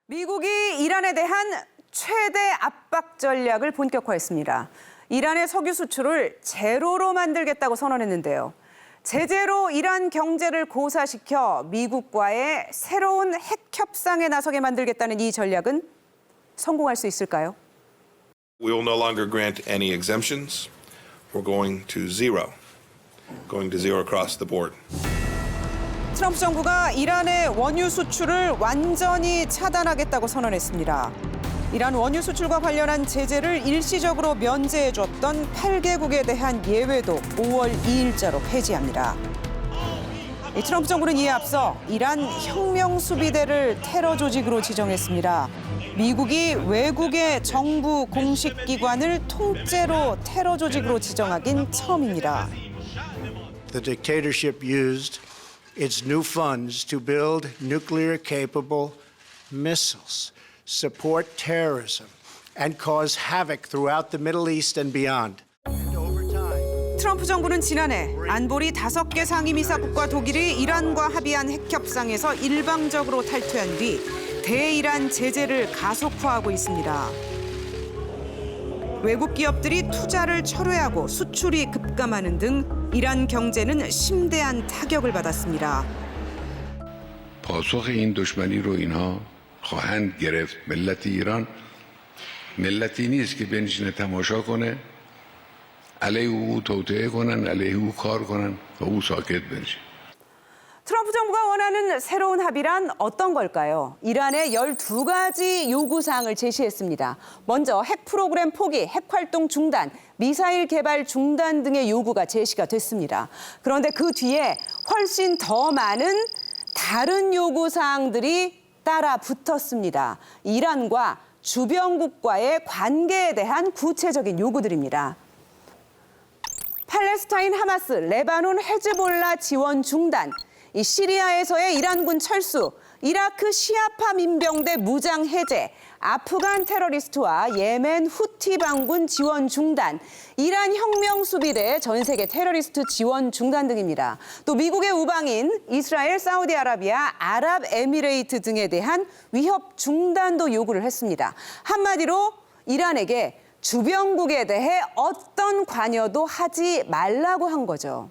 미국이 이란에 대한 최대 압박 전략을 본격화했습니다. 이란의 석유 수출을 제로로 만들겠다고 선언했는데요. 제재로 이란 경제를 고사시켜 미국과의 새로운 핵 협상에 나서게 만들겠다는 이 전략은 성공할 수 있을까요? We will no longer grant any exemptions. We're going to zero across the board. 트럼프 정부가 이란의 원유 수출을 완전히 차단하겠다고 선언했습니다. 이란 원유 수출과 관련한 제재를 일시적으로 면제해줬던 8개국에 대한 예외도 5월 2일자로 폐지합니다. 트럼프 정부는 이에 앞서 이란 혁명수비대를 테러 조직으로 지정했습니다. 미국이 외국의 정부 공식 기관을 통째로 테러 조직으로 지정하긴 처음입니다. The dictatorship used its new funds to build nuclear-capable missiles, support terrorism, and cause havoc throughout the Middle East and beyond. 트럼프 정부는 지난해 안보리 5개 상임이사국과 독일이 이란과 합의한 핵 협상에서 일방적으로 탈퇴한 뒤 대이란 제재를 가속화하고 있습니다. 외국 기업들이 투자를 철회하고 수출이 급감하는 등 이란 경제는 심대한 타격을 받았습니다. پاسخ این دشمنی رو اینها خواهند گرفت. ملت ایران ملتی نیست که بنشینه تماشا کنه علیه او توطئه کنن علیه او کار کنن و او ساکت بنشه. 트럼프 정부가 원하는 새로운 합의란 어떤 걸까요? 이란의 12가지 요구사항을 제시했습니다. 먼저 핵 프로그램 포기, 핵 활동 중단, 미사일 개발 중단 등의 요구가 제시가 됐습니다. 그런데 그 뒤에 훨씬 더 많은 다른 요구사항들이 따라 붙었습니다. 이란과 주변국과의 관계에 대한 구체적인 요구들입니다. 팔레스타인 하마스, 레바논 헤즈볼라 지원 중단, 이 시리아에서의 이란군 철수, 이라크 시아파 민병대 무장 해제, 아프간 테러리스트와 예멘 후티 반군 지원 중단, 이란 혁명수비대 전 세계 테러리스트 지원 중단 등입니다. 또 미국의 우방인 이스라엘, 사우디아라비아, 아랍에미레이트 등에 대한 위협 중단도 요구를 했습니다. 한마디로 이란에게 주변국에 대해 어떤 관여도 하지 말라고 한 거죠.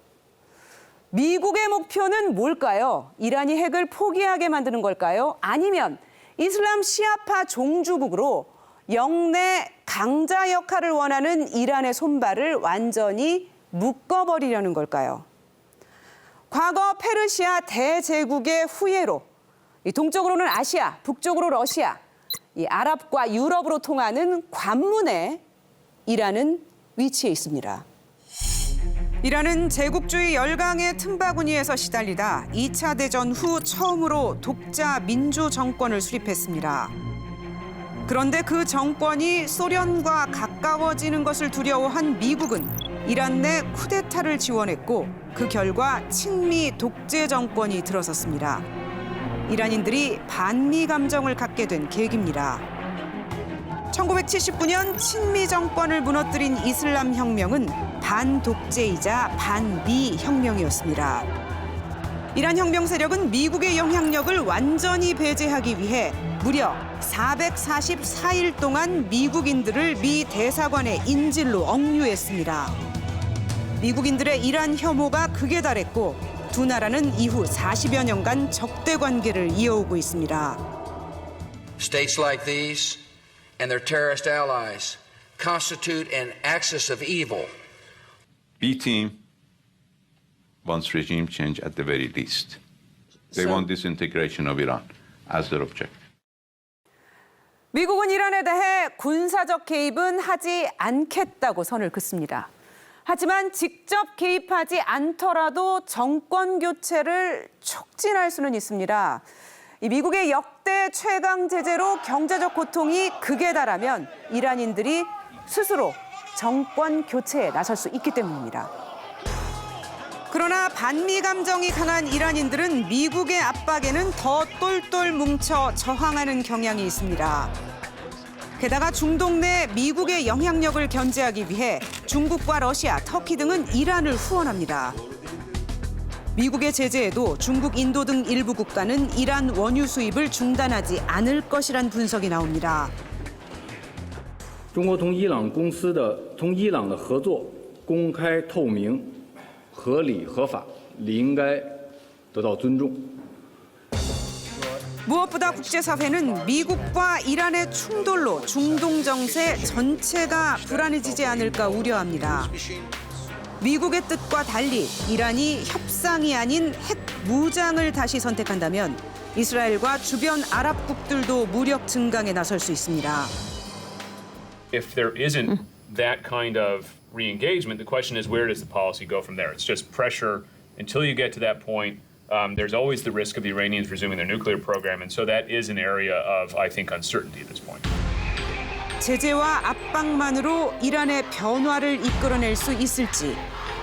미국의 목표는 뭘까요? 이란이 핵을 포기하게 만드는 걸까요? 아니면 이슬람 시아파 종주국으로 영내 강자 역할을 원하는 이란의 손발을 완전히 묶어버리려는 걸까요? 과거 페르시아 대제국의 후예로 동쪽으로는 아시아, 북쪽으로 러시아, 이 아랍과 유럽으로 통하는 관문에 이란은 위치해 있습니다. 이란은 제국주의 열강의 틈바구니에서 시달리다 2차 대전 후 처음으로 독자 민주 정권을 수립했습니다. 그런데 그 정권이 소련과 가까워지는 것을 두려워한 미국은 이란 내 쿠데타를 지원했고 그 결과 친미 독재 정권이 들어섰습니다. 이란인들이 반미 감정을 갖게 된 계기입니다. 1979년 친미 정권을 무너뜨린 이슬람 혁명은 반독재이자 반미 혁명이었습니다. 이란 혁명 세력은 미국의 영향력을 완전히 배제하기 위해 무려 444일 동안 미국인들을 미 대사관의 인질로 억류했습니다. 미국인들의 이란 혐오가 극에 달했고 두 나라는 이후 40여 년간 적대 관계를 이어오고 있습니다. States like these and their terrorist allies constitute an axis of evil. B team wants regime change at the very least. They want disintegration of Iran as their objective. 미국은 이란에 대해 군사적 개입은 하지 않겠다고 선을 긋습니다. 하지만 직접 개입하지 않더라도 정권 교체를 촉진할 수는 있습니다. 이 미국의 역대 최강 제재로 경제적 고통이 극에 달하면 이란인들이 스스로 정권 교체에 나설 수 있기 때문입니다. 그러나 반미 감정이 강한 이란인들은 미국의 압박에는 더 똘똘 뭉쳐 저항하는 경향이 있습니다. 게다가 중동 내 미국의 영향력을 견제하기 위해 중국과 러시아, 터키 등은 이란을 후원합니다. 미국의 제재에도 중국, 인도 등 일부 국가는 이란 원유 수입을 중단하지 않을 것이란 분석이 나옵니다. 中国同伊朗的合作公开透明、合理合法，理应该得到尊重。 무엇보다 국제사회는 미국과 이란의 충돌로 중동 정세 전체가 불안해지지 않을까 우려합니다. 미국의 뜻과 달리 이란이 협상이 아닌 핵 무장을 다시 선택한다면 이스라엘과 주변 아랍국들도 무력 증강에 나설 수 있습니다. If there isn't that kind of re-engagement, the question is where does the policy go from there? It's just pressure until you get to that point. There's always the risk of the Iranians resuming their nuclear program, and so that is an area of, I think, uncertainty at this point. 제재와 압박만으로 이란의 변화를 이끌어낼 수 있을지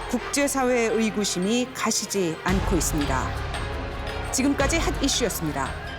국제사회의 의구심이 가시지 않고 있습니다. 지금까지 핫 이슈였습니다.